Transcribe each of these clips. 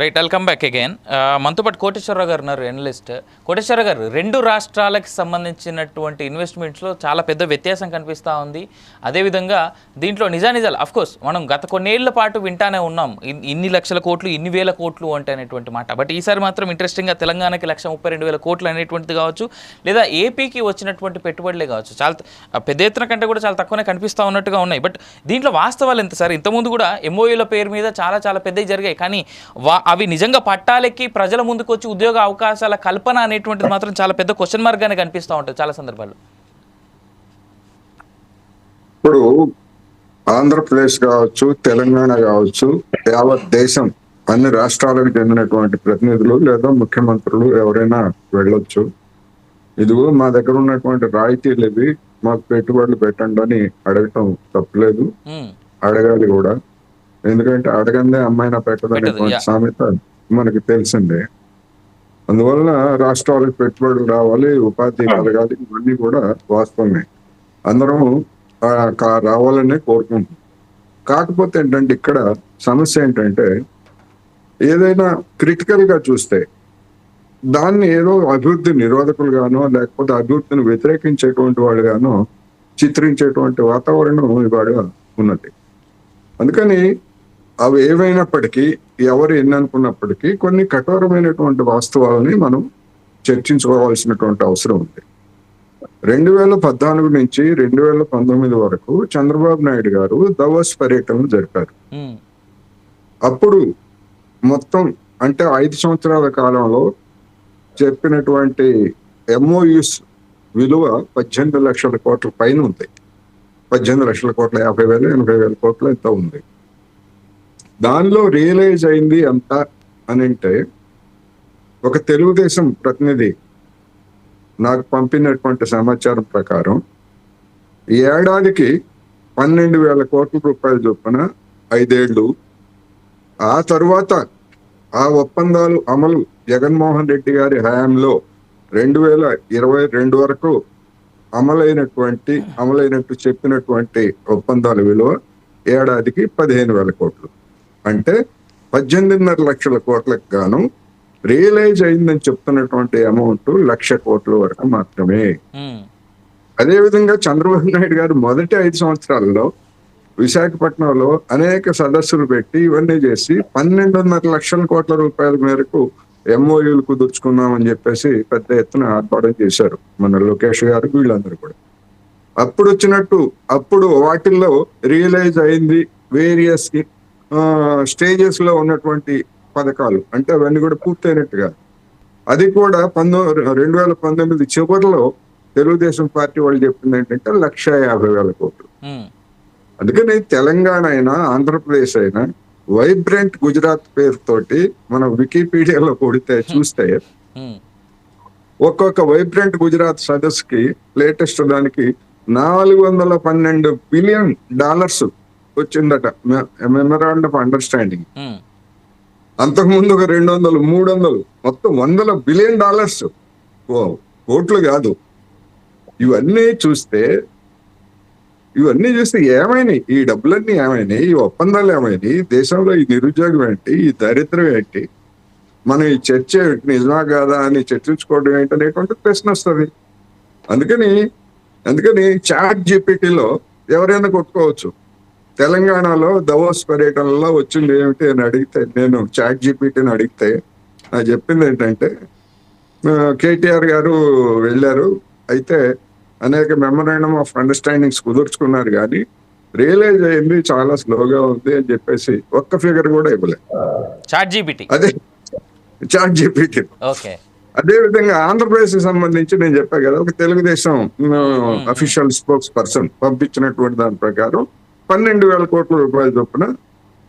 Right, welcome back again. మనతో పాటు కోటేశ్వరరావు గారు ఉన్నారు, ఎనలిస్ట్. కోటేశ్వరరావు గారు, రెండు రాష్ట్రాలకు సంబంధించినటువంటి ఇన్వెస్ట్మెంట్స్లో చాలా పెద్ద వ్యత్యాసం కనిపిస్తూ ఉంది. అదేవిధంగా దీంట్లో నిజానిజాలు అఫ్కోర్స్ మనం గత కొన్నేళ్ల పాటు వింటానే ఉన్నాం, ఇన్ని లక్షల కోట్లు, ఇన్ని వేల కోట్లు అంటే అనేటువంటి మాట. బట్ ఈసారి మాత్రం ఇంట్రెస్టింగ్గా తెలంగాణకి 1,32,000 కోట్లు అనేటువంటిది కావచ్చు, లేదా ఏపీకి వచ్చినటువంటి పెట్టుబడులే కావచ్చు, చాలా పెద్ద ఎత్తున కంటే కూడా చాలా తక్కువనే కనిపిస్తూ ఉన్నట్టుగా ఉన్నాయి. బట్ దీంట్లో వాస్తవాలు ఎంత సార్? ఇంతకుముందు కూడా ఎంఓయూల పేరు మీద చాలా చాలా పెద్దవి జరిగాయి, కానీ అవి నిజంగా పట్టాలెక్కి ప్రజల ముందుకు వచ్చి ఉద్యోగ అవకాశాల కల్పన అనేటువంటిది మాత్రం చాలా పెద్ద క్వశ్చన్ మార్క్ గానే కనిపిస్తూ ఉంటుంది చాలా సందర్భాల్లో. ఇప్పుడు ఆంధ్రప్రదేశ్ కావచ్చు, తెలంగాణ కావచ్చు, యావత్ దేశం అన్ని రాష్ట్రాలకు చెందినటువంటి ప్రతినిధులు లేదా ముఖ్యమంత్రులు ఎవరైనా వెళ్ళొచ్చు. ఇదిగో మా దగ్గర ఉన్నటువంటి రాయితీలు ఇవి, మాకు పెట్టుబడులు పెట్టండి అని అడగటం తప్పలేదు, అడగాలి కూడా. ఎందుకంటే అడగందే అమ్మాయినా పెట్టదనేటువంటి సామెత మనకి తెలిసిందే. అందువలన రాష్ట్రాలకు పెట్టుబడులు రావాలి, ఉపాధి కలగాలి, ఇవన్నీ కూడా వాస్తవమే, అందరం రావాలనే కోరుకుంటున్నాం. కాకపోతే ఏంటంటే ఇక్కడ సమస్య ఏంటంటే, ఏదైనా క్రిటికల్ గా చూస్తే దాన్ని ఏదో అభివృద్ధి నిరోధకులుగానో లేకపోతే అభివృద్ధిని వ్యతిరేకించేటువంటి వాళ్ళుగానో చిత్రించేటువంటి వాతావరణం ఇవాళ ఉన్నది. అందుకని అవి ఏవైనప్పటికీ, ఎవరు ఎన్ని అనుకున్నప్పటికీ కొన్ని కఠోరమైనటువంటి వాస్తవాలని మనం చర్చించుకోవాల్సినటువంటి అవసరం ఉంది. 2014 నుంచి 2019 వరకు చంద్రబాబు నాయుడు గారు దవోస్ పర్యటనలు జరిపారు. అప్పుడు మొత్తం అంటే 5 సంవత్సరాల కాలంలో చెప్పినటువంటి ఎంఓయూస్ విలువ 18 లక్షల కోట్ల పైన ఉంది. 18 లక్షల కోట్ల 50,000 80,000 కోట్ల ఎంత ఉంది. దానిలో రియలైజ్ అయింది ఎంత అని అంటే, ఒక తెలుగుదేశం ప్రతినిధి నాకు పంపినటువంటి సమాచారం ప్రకారం ఏడాదికి 12,000 కోట్ల రూపాయల చొప్పున 5 ఏళ్ళు, ఆ తరువాత ఆ ఒప్పందాలు అమలు జగన్మోహన్ రెడ్డి గారి హయాంలో 2022 వరకు అమలైనట్టు చెప్పినటువంటి ఒప్పందాల విలువ ఏడాదికి 15,000 కోట్లు. అంటే 18.5 లక్షల కోట్లకు గాను రియలైజ్ అయిందని చెప్తున్నటువంటి అమౌంట్ 1,00,000 కోట్ల వరకు మాత్రమే. అదేవిధంగా చంద్రబాబు నాయుడు గారు మొదటి 5 సంవత్సరాల్లో విశాఖపట్నంలో అనేక సదస్సులు పెట్టి ఇవన్నీ చేసి 12.5 లక్షల కోట్ల రూపాయల మేరకు ఎంఓయూలు కుదుర్చుకున్నామని చెప్పేసి పెద్ద ఎత్తున ఆర్భాటం చేశారు మన లోకేష్ గారు, వీళ్ళందరూ కూడా. అప్పుడు వాటిల్లో రియలైజ్ అయింది వేరియస్ స్టేజెస్ లో ఉన్నటువంటి పథకాలు, అంటే అవన్నీ కూడా పూర్తయినట్టుగా. అది కూడా 2019 చివరిలో తెలుగుదేశం పార్టీ వాళ్ళు చెప్పింది ఏంటంటే 1,50,000 కోట్లు. అందుకని తెలంగాణ అయినా ఆంధ్రప్రదేశ్ అయినా వైబ్రెంట్ గుజరాత్ పేరుతోటి మనం వికీపీడియాలో చూస్తే ఒక్కొక్క వైబ్రెంట్ గుజరాత్ సదస్సుకి లేటెస్ట్ దానికి $412 బిలియన్ వచ్చిందట, మెమరాండం ఆఫ్ అండర్స్టాండింగ్. అంతకుముందు ఒక 200, 300, మొత్తం $100 బిలియన్ కోట్లు కాదు. ఇవన్నీ చూస్తే ఏమైనాయి? ఈ డబ్బులన్నీ ఏమైనాయి? ఈ ఒప్పందాలు ఏమైనాయి? దేశంలో ఈ నిరుద్యోగం ఏంటి? ఈ దరిద్రం ఏంటి? మనం ఈ చర్చ నిజమా కాదా అని చర్చించుకోవడం ఏంటనేటువంటి ప్రశ్న వస్తుంది. అందుకని చాట్ జీపీటీలో ఎవరైనా కొట్టుకోవచ్చు. తెలంగాణలో దవోస్ పర్యటనలో వచ్చింది ఏమిటి అని అడిగితే, నేను చాట్ జీపీటీని అడిగితే చెప్పింది ఏంటంటే, కేటీఆర్ గారు వెళ్ళారు, అయితే అనేక మెమరాండం ఆఫ్ అండర్స్టాండింగ్స్ కుదుర్చుకున్నారు, కానీ రియలైజ్ అయింది చాలా స్లోగా ఉంది అని చెప్పేసి ఒక్క ఫిగర్ కూడా ఇవ్వలేదు అదే చాట్ జీపీటీ. అదే విధంగా ఆంధ్రప్రదేశ్ కి సంబంధించి నేను చెప్పా కదా, ఒక తెలుగుదేశం అఫీషియల్ స్పోక్స్ పర్సన్ పంపించినటువంటి దాని ప్రకారం 12,000 కోట్ల రూపాయల చొప్పున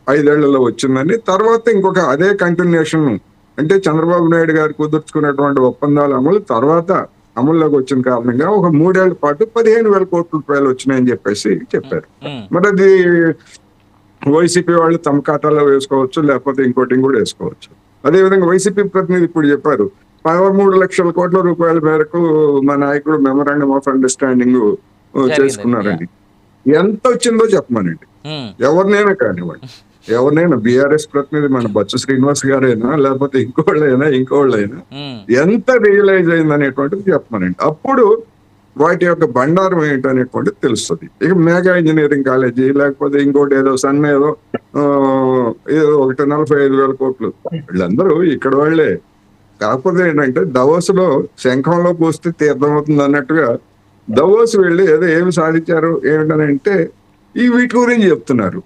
5 ఏళ్లలో వచ్చిందని. తర్వాత ఇంకొక అదే కంటిన్యూషన్, అంటే చంద్రబాబు నాయుడు గారు కుదుర్చుకున్నటువంటి ఒప్పందాల అమలు తర్వాత అమల్లోకి వచ్చిన కారణంగా ఒక 3 ఏళ్ల పాటు 15,000 కోట్ల రూపాయలు వచ్చినాయని చెప్పేసి చెప్పారు. మరి అది వైసీపీ వాళ్ళు తమ ఖాతాలో వేసుకోవచ్చు, లేకపోతే ఇంకోటి కూడా వేసుకోవచ్చు. అదేవిధంగా వైసీపీ ప్రతినిధి ఇప్పుడు చెప్పారు 13 లక్షల కోట్ల రూపాయల మేరకు మా నాయకుడు మెమరాండం ఆఫ్ అండర్స్టాండింగ్ చేసుకున్నారండి. ఎంత వచ్చిందో చెప్పమనండి, ఎవరినైనా కానివ్వండి. ఎవరినైనా బీఆర్ఎస్ ప్రతినిధి మన బొత్స శ్రీనివాస్ గారైనా లేకపోతే ఇంకోళ్ళైనా ఎంత రియలైజ్ అయింది అనేటువంటిది చెప్పమనండి. అప్పుడు వాటి యొక్క బండారం ఏంటనేటువంటిది తెలుస్తుంది. ఇక మెగా ఇంజనీరింగ్ కాలేజీ లేకపోతే ఇంకోటి ఏదో ఏదో ఏదో 145,000 కోట్లు వీళ్ళందరూ ఇక్కడ వాళ్ళే. కాకపోతే ఏంటంటే దవోస్ లో శంఖంలో పోస్తే తీర్థం అవుతుంది అన్నట్టుగా దవోస్ వెళ్ళి ఏమి సాధించారు ఏమిటనంటే వీటి గురించి చెప్తున్నారు.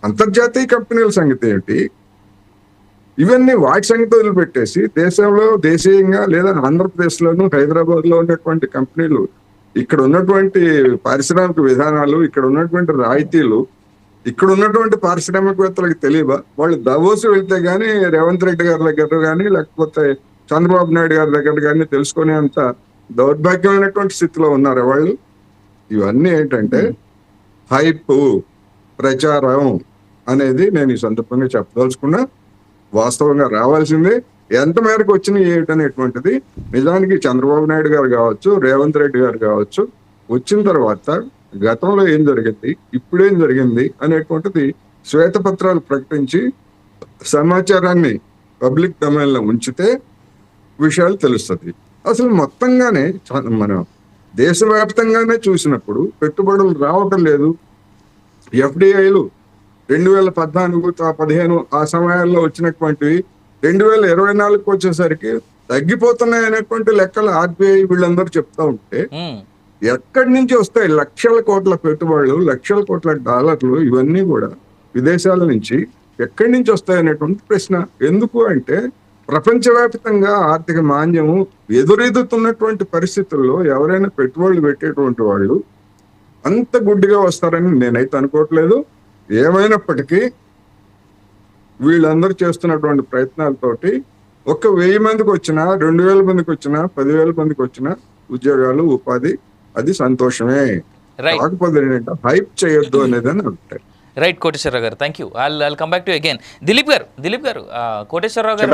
అంతర్జాతీయ కంపెనీల సంగతి ఏమిటి, ఇవన్నీ వాటి సంగతి వదిలిపెట్టేసి దేశీయంగా లేదా ఆంధ్రప్రదేశ్ లోను హైదరాబాద్ లో ఉన్నటువంటి కంపెనీలు, ఇక్కడ ఉన్నటువంటి పారిశ్రామిక విధానాలు, ఇక్కడ ఉన్నటువంటి రాయితీలు, ఇక్కడ ఉన్నటువంటి పారిశ్రామికవేత్తలకు తెలియవా? వాళ్ళు దవోస్ వెళ్తే గానీ రేవంత్ రెడ్డి గారి దగ్గర కానీ లేకపోతే చంద్రబాబు నాయుడు గారి దగ్గర కానీ తెలుసుకునేంత దౌర్భాగ్యమైనటువంటి స్థితిలో ఉన్నారు వాళ్ళు. ఇవన్నీ ఏంటంటే హైప్, ప్రచారం అనేది నేను ఈ సందర్భంగా చెప్పదలుచుకున్నా. వాస్తవంగా రావాల్సిందే. ఎంత మేరకు వచ్చినాయి ఏమిటనేటువంటిది నిజానికి చంద్రబాబు నాయుడు గారు కావచ్చు, రేవంత్ రెడ్డి గారు కావచ్చు, వచ్చిన తర్వాత గతంలో ఏం జరిగింది, ఇప్పుడేం జరిగింది అనేటువంటిది శ్వేతపత్రాలు ప్రకటించి సమాచారాన్ని పబ్లిక్ డొమైన్ లో ఉంచితే విషయాలు తెలుస్తుంది. అసలు మొత్తంగానే మనం దేశవ్యాప్తంగానే చూసినప్పుడు పెట్టుబడులు రావటం లేదు. ఎఫ్డిఐలు 2014-15 ఆ సమయాల్లో వచ్చినటువంటివి 2024 వచ్చేసరికి తగ్గిపోతున్నాయి అనేటువంటి లెక్కలు ఆర్బీఐ వీళ్ళందరూ చెప్తా ఉంటే ఎక్కడి నుంచి వస్తాయి లక్షల కోట్ల పెట్టుబడులు, లక్షల కోట్ల డాలర్లు, ఇవన్నీ కూడా విదేశాల నుంచి ఎక్కడి నుంచి వస్తాయి అనేటువంటి ప్రశ్న. ఎందుకు అంటే ప్రపంచవ్యాప్తంగా ఆర్థిక మాంద్యము ఎదురెదుతున్నటువంటి పరిస్థితుల్లో ఎవరైనా పెట్టుబడులు పెట్టేటువంటి వాళ్ళు అంత గుడ్డిగా వస్తారని నేనైతే అనుకోవట్లేదు. ఏమైనప్పటికీ వీళ్ళందరూ చేస్తున్నటువంటి ప్రయత్నాలతోటి 1,000 మందికి వచ్చినా, 2,000 మందికి వచ్చినా, 10,000 మందికి వచ్చినా ఉద్యోగాలు, ఉపాధి, అది సంతోషమే. కాకపోతే ఏంటంటే హైప్ చేయొద్దు అనేది అని అంటారు. రైట్ కోటేశ్వరరావు గారు, thank you. I'll come back to again. Dilip గారు కోటేశ్వరరావు గారు